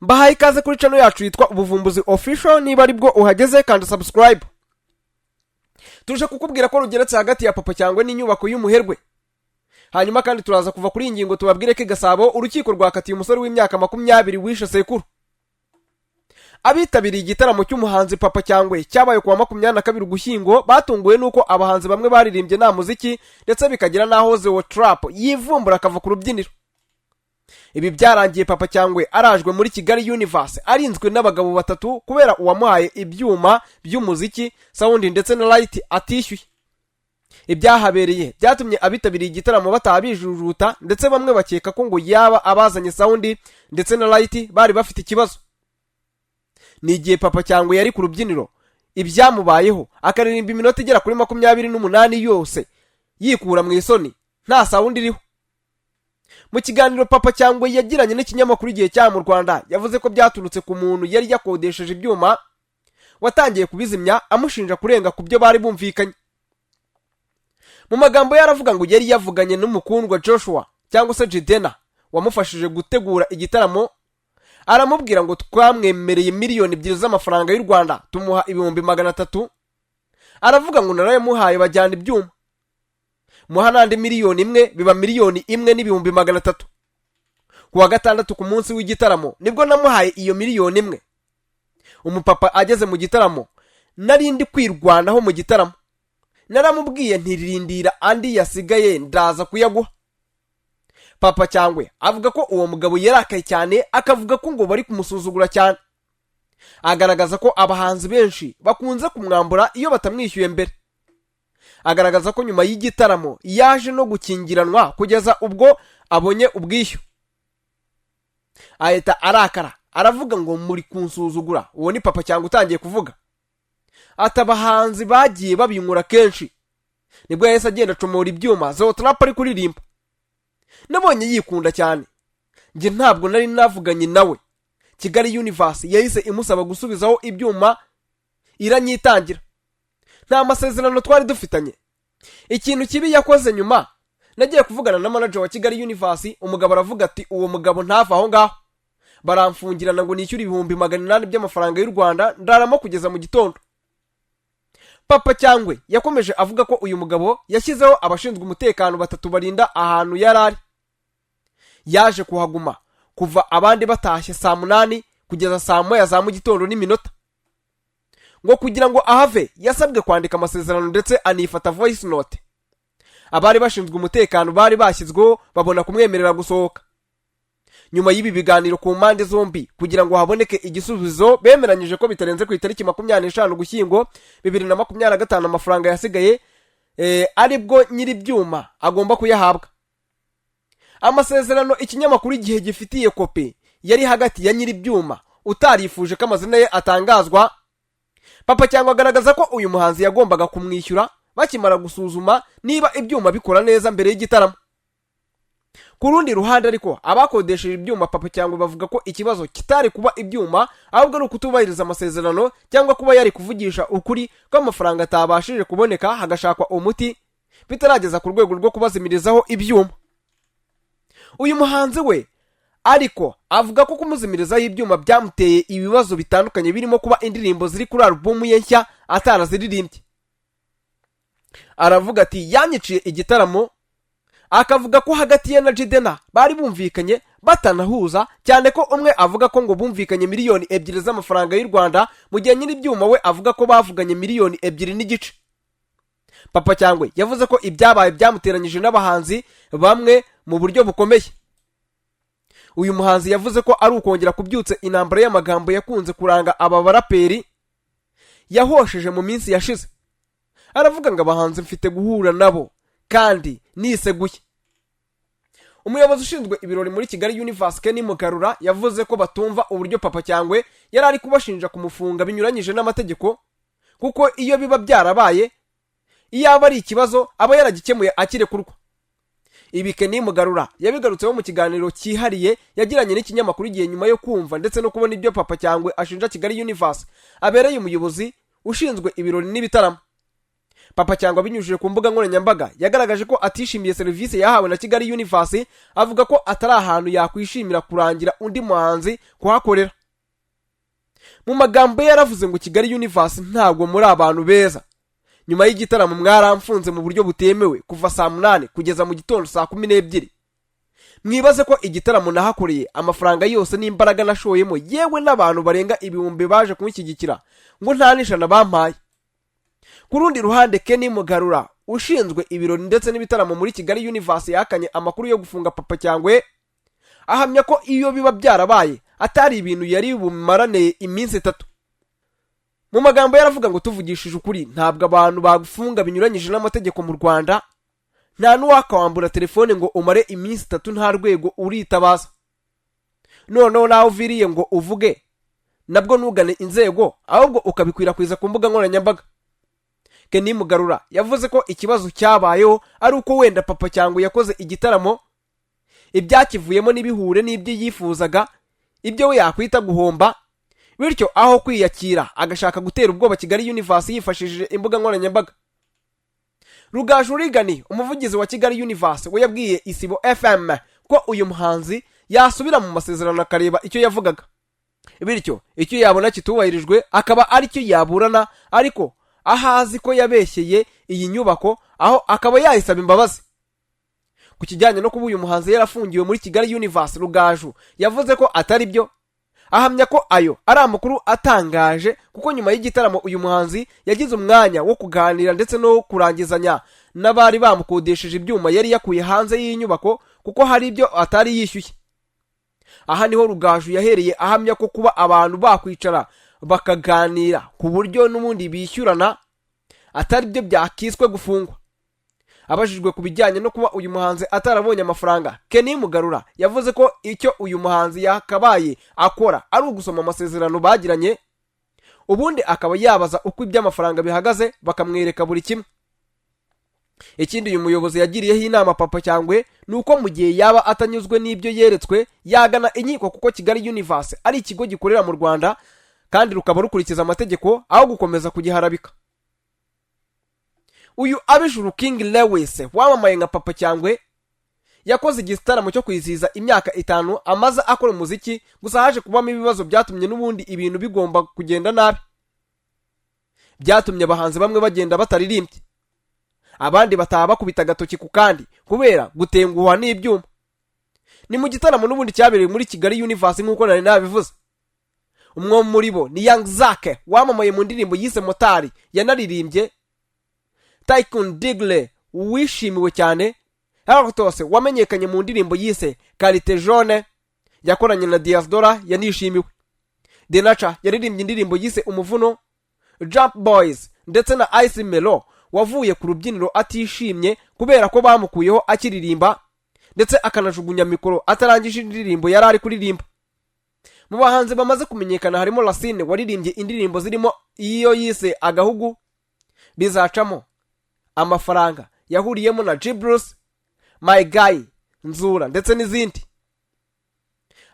Mbahaye ikaze kuri channel yacu yitwa Ubuvumbuzi Official. Niba ari bwo uhageze kandi subscribe. Tuje kukubwira ko rugeretse hagati ya Papa Cyangwa n'inyubako y'umuherwe. Hanyuma kandi turaza kuva kuri ingingo tubabwire ko Gasabo urukiko rwakatiye umusore w'imyaka 20 wishe sekuru. Abitabiriye igitaramo cy'umuhanzi Papa Cyangwa cyabaye kuwa 22 Ugushyingo batunguwe nuko abahanzi bamwe baririmbye nta muziki ndetse bikagira naho Zeo Trap yivumbura akava ku rubyiniro. Ibi byarangiye Papa Cyangwa arajwe muri Kigali Universe arinzwe n'abagabo batatu kubera uwamuhaye ibyuma by'umuziki, sound ndetse na light atishyuye. Ibyahabereye byatumye abitabiriye igitaramo batabijujuta ndetse bamwe bakeka ko ngo yaba abazanye sound ndetse na light bari bafite ikibazo. Ni igihe Papa Cyangwa yari ku rubyiniro ibyamubayeho akaririmba iminota igera kuri 28 yose yikura mu isoni nta sound iriho. Mu kiganiro Papa Cyangwa yagiranye n'ikinyamakuru igihe cya mu Rwanda yavuze ko byaturutse ku muntu yari yakodesheje ibyuma watangiye kubizimya amushinja kurenga ku byo bari bumvikanye. Mu magambo yaravuga ngo yari yavuganye n'umukundwa Joshua cyangwa se Jidena wamufashije gutegura igitaramo, aramubwira ngo twamwemereye miliyoni 2 z'amafaranga y'u Rwanda tumuha 300,000. Aravuga ngo narayemuhaye bajyana ibyuma muhanande miliyoni 1 biba miliyoni 1,300,000. Kuwa gatandatu ku munsi w'igitaramo nibwo namuhaye iyo miliyoni 1. Umupapa ageze mu gitaramo narindi kwirwanaho mu gitaramo, naramubwiye ntiririndira andi yasigaye ndaza kuyaguha. Papa Cyangwa avuga ko uwo mugabo yarakaye cyane akavuga ko ngo bari kumusuzugura cyane. Agaragaza ko abahanzi benshi bakunze kumwambura iyo batamwishyuye mbere. Agaragaza ko nyuma y'igitaramo yaje no gukingiranwa kugeza ubwo abonye ubwishyu. Ahita arakara aravuga ngo muri kunsuzugura. Uwo ni Papa Cyangwa utangiye kuvuga. Atabahanzi bagiye babinkura kenshi. Nibwo yahise agenda acomora ibyuma Zeo Trap ari kuririmba. Nabonye yikunda cyane. Nge ntabwo nari navuganye nawe. Kigali Universe yahise imusaba gusubizaho ibyuma iranyitangira. Nta masezerano twari dufitanye. Ikintu kibi yakoze nyuma nagiye kuvugana na manager wa Kigali Universe, umugabo aravuga ati uwo mugabo ntava aho ngaho. Baramfungirana ngo nishyure 800 by'amafaranga y'u Rwanda ndaramo kugeza mu gitondo. Papa Cyangwa yakomeje avuga ko uyu mugabo yashyizeho abashinzwe umutekano batatu barinda ahantu yarari. Yaje kuhaguma kuva abandi batashye saa 8 kugeza saa 1 za mu gitondo n'iminota. Ngo kugira ngo ahave yasabwe kwandika amasezerano ndetse anifata voice note. Abari bashinzwe umutekano bari bashyizweho babona kumwemerera gusohoka. Nyuma y'ibi biganiro ku mpande zombi kugira ngo haboneke igisubizo bemeranyije ko bitarenze ku itariki 25 Ugushyingo 2025 amafaranga yasigaye aribwo nyiri byuma agomba kuyahabwa. Amasezerano ikinyamakuru igihe gifitiye kopi yari hagati ya nyiri byuma utarifuje ko amazina ye atangazwa. Papa Cyangwa agaragaza ko uyu muhanzi yagombaga kumwishyura bakimara gusuzuma niba ibyuma bikora neza mbere y'igitaramo. Ku rundi ruhande ariko abakodesheje ibyuma Papa Cyangwa bavuga ko ikibazo kitari kuba ibyuma ahubwo ari ukutubahiriza amasezerano cyangwa kuba yari kuvugisha ukuri ko amafaranga atabashije kuboneka hagashakwa umuti bitarageza ku rwego rwo kubazimirizaho ibyuma. Uyu muhanzi we ariko avuga ko kumuzimirizaho ibyuma byamuteye ibibazo bitandukanye birimo kuba indirimbo ziri kuri album ye nshya ataraziririmbye. Aravuga ati yanyiciye igitaramo, akavuga ko hagati ye na Jidena bari bumvikanye batanahuza cyane ko umwe avuga ko ngo bumvikanye miliyoni 2 z'amafaranga y'u Rwanda mu gihe nyiri byuma we avuga ko bavuganye miliyoni 2.5. Papa Cyangwa yavuze ko ibyabaye byamuteranyije n'abahanzi bamwe mu buryo bukomeye. Uyu muhanzi yavuze ko ari ukongera kubyutse intambara y'amagambo yakunze kuranga aba baraperi yahosheje mu minsi yashize. Aravuga ngo abahanzi mfite guhura nabo kandi niseguye. Umuyobozi ushinzwe ibirori muri Kigali Universe Ken Mugarura yavuze ko batumva uburyo Papa Cyangwa yari ari kubashinja kumufunga binyuranyije n'amategeko kuko iyo biba byarabaye iyaba ari ikibazo aba yaragikemuye akirekurwa. Ibi Ken Mugarura yabigarutseho mu kiganiro cyihariye yagiranye n'ikinyamakuru igihe nyuma yo kumva ndetse no kubona ibyo Papa Cyangwa ashinja Kigali Universe abereye umuyobozi ushinzwe ibirori n'ibitaramo. Papa Cyangwa binyujije ku mbuga nkoranyambaga yagaragaje ko atishimiye serivisi yahawe na Kigali Universe, avuga ko atari ahantu yakwishimira kurangira undi muhanzi kuhakorera. Mu magambo yaravuze ngo Kigali Universe ntabwo muri abantu beza. Nyuma y'igitaramo mwaramfunze mu buryo butemewe kuva saa 8 kugeza mu gitondo saa 12. Mwibaze ko igitaramo nahakoreye amafaranga yose n'imbaraga nashoyemo, yewe n'abantu barenga ibihumbi baje kumushyigikira ngo nta nishana bampaye. Ku rundi ruhande Kenny Mugarura ushinzwe ibirori ndetse n'ibitaramo muri Kigali Universe yakanye amakuru yo gufunga Papa Cyangwa, ahamya ko iyo biba byarabaye atari ibintu yari bumarane iminsi 3. Mu magambo yaravuga ngo tuvugishije ukuri ntabwo abantu bagufunga binyuranyije n'amategeko mu Rwanda, nta n'uwakawambura telefone ngo umare iminsi 3 nta rwego uritabaza. Noneho naho uviriye ngo uvuge nabwo ntugane inzego, ahubwo ukabikwirakwiza ku mbuga nkoranyambaga. Kenny Mugarura yavuze ko ikibazo cyabayeho ari uko wenda Papa Cyangwa yakoze igitaramo ibyakivuyemo nibihure n'ibyo yifuzaga, ibyo we yakwita guhomba, bityo aho kwiyakira agashaka gutera ubwoba Kigali Universe yifashishije imbuga nkoranyambaga. Rurageretse umuvugizi wa Kigali Universe we yabwiye Isibo FM ko uyu muhanzi yasubira mu masezerano akareba icyo yavugaga, bityo icyo yabona kitubahirijwe akaba ari cyo yaburana, ariko ahazi ko yabeshyeye iyi nyubako aho akaba yayisaba imbabazi. Ku kijyanye no kuba uyu muhanzi yarafungiwe muri Kigali Universe, Rurageretse yavuze ko atari byo, ahamya ko ayo ari amakuru atangaje kuko nyuma y'igitaramo uyu muhanzi yagize umwanya wo kuganira ndetse no kurangizanya n'abari bamukodesheje ibyuma yari yakuye hanze y'inyubako kuko hari ibyo atari yishyuye. Aha niho Rurageretse yahereye ahamya ko kuba abantu bakwicara bakaganira ku buryo n'ubundi bishyurana atari byo byakiswe gufungwa. Abajijwe ku bijyanye no kuba uyu muhanzi atarabonye amafaranga, Kenny Mugarura yavuze ko icyo uyu muhanzi yakabaye akora ari ugusoma amasezerano bagiranye, ubundi akaba yabaza uko iby'amafaranga bihagaze bakamwereka buri kimwe. Ikindi uyu muyobozi yagiriyeho inama Papa Cyangwa nuko mu gihe yaba atanyuzwe n'ibyo yeretswe yagana inkiko kuko Kigali Universe ari ikigo gikorera mu Rwanda kandi rukaba rukurikiza amategeko aho gukomeza kugiharabika. Uyu Abijuru King Lewis wamamaye nka Papa Cyangwa yakoze igitaramo cyo kwizihiza imyaka 5 amaze akora umuziki, gusa haje kubamo ibibazo byatumye n'ubundi ibintu bigomba kugenda nabi. Byatumye abahanzi bamwe bagenda bataririmbye, abandi bataha bakubita agatoki ku kandi kubera gutenguhwa n'ibyuma. Ni mu gitaramo n'ubundi cyabereye muri Kigali Universe nk'uko nari nabivuze. Umwe muri bo ni Young Zake wamamaye mu ndirimbo yise Motari, yanaririmbye Tycoon Digle wishimiwe cyane. Haratose wamenyekanye mu ndirimbo yise Karite Jaune yakoranye na Diasdora yanishimiwe. Denacha yaririmbye indirimbo yise Umuvuno. Jump Boys ndetse na Ice Melo wavuye ku rubyiniro atishimye kubera ko bamukuyeho akiririmba ndetse akanajugunya mikoro atarangije indirimbo yari ari kuririmba. Mu bahanzi bamaze kumenyekana harimo Racine waririmbye indirimbo zirimo iyo yise Agahugu, Bizacamo, Amafaranga yahuriyemo na Gibrus, My Guy, Nzura ndetse n'izindi.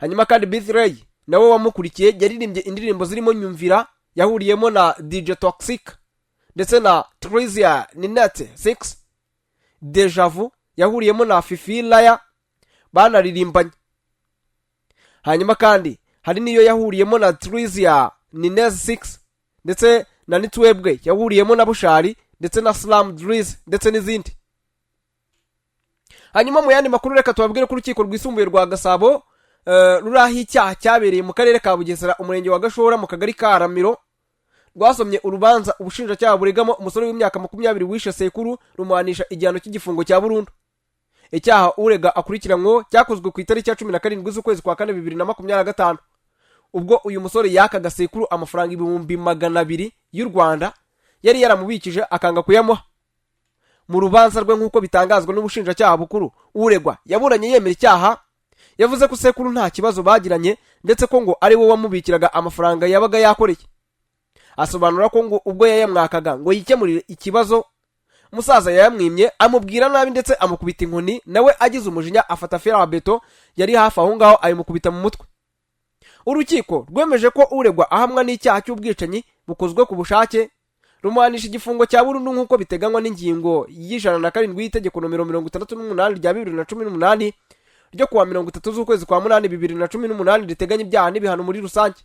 Hanyuma kandi Bithray nawe wamukurikiye yaririmbye indirimbo zirimo Nyumvira yahuriyemo na DJ Toxic ndetse na Trizia Ninette 6, Deja Vu yahuriyemo na Fifi Laya banaririmbanye. Hanyuma kandi hari niyo yahuriyemo na Trizia Ninette 6 ndetse na Nitwebwe yahuriyemo na Bushari ndetse na Slam Driz ndetse n'izindi. Hanyuma mu yandi makuru reka tubabwire ko urukiko rwisumbuye rwa Gasabo rurahi icyaha cyabereye mu karere ka Bugesera umurenge wa Gashora mu kagari ka Ramiro rwasomye urubanza ubushinjacyaha buregamo umusore w'imyaka 20 wishe sekuru rumuhanisha igihano cy'igifungo cya burundu. Icyaha urega akurikiranywe cyakozwe ku itariki ya 17 z'ukwezi kwa 4 2025 ubwo uyu musore yakaga sekuru amafaranga 200,000 y'u Rwanda yari yaramubikije akanga kuyamuha. Mu rubanza rwe nk'uko bitangazwa n'ubushinjacyaha bukuru, uregwa yaburanye yemera icyaha, yavuze ko sekuru nta kibazo bagiranye ndetse ko ngo ari we wamubikiraga amafaranga yabaga yakoreye. Asobanura ko ngo ubwo yayamwakaga ngo yikemurire ikibazo, umusaza yayamwimye amubwira nabi ndetse amukubita inkoni, nawe agize umujinya afata ferabeto yari hafi aho ngaho ayimukubita mu mutwe. Urukiko rwemeje ko uregwa ahamwa n'icyaha cy'ubwicanyi bukozwe ku bushake, rumuhanisha igifungo cya burundu nk'uko biteganywa n'ingingo y'107 y'itegeko nomero 68 rya 2018 ryo kuwa 30 z'ukwezi kwa 8 2018 riteganya ibyaha n'ibihano muri rusange.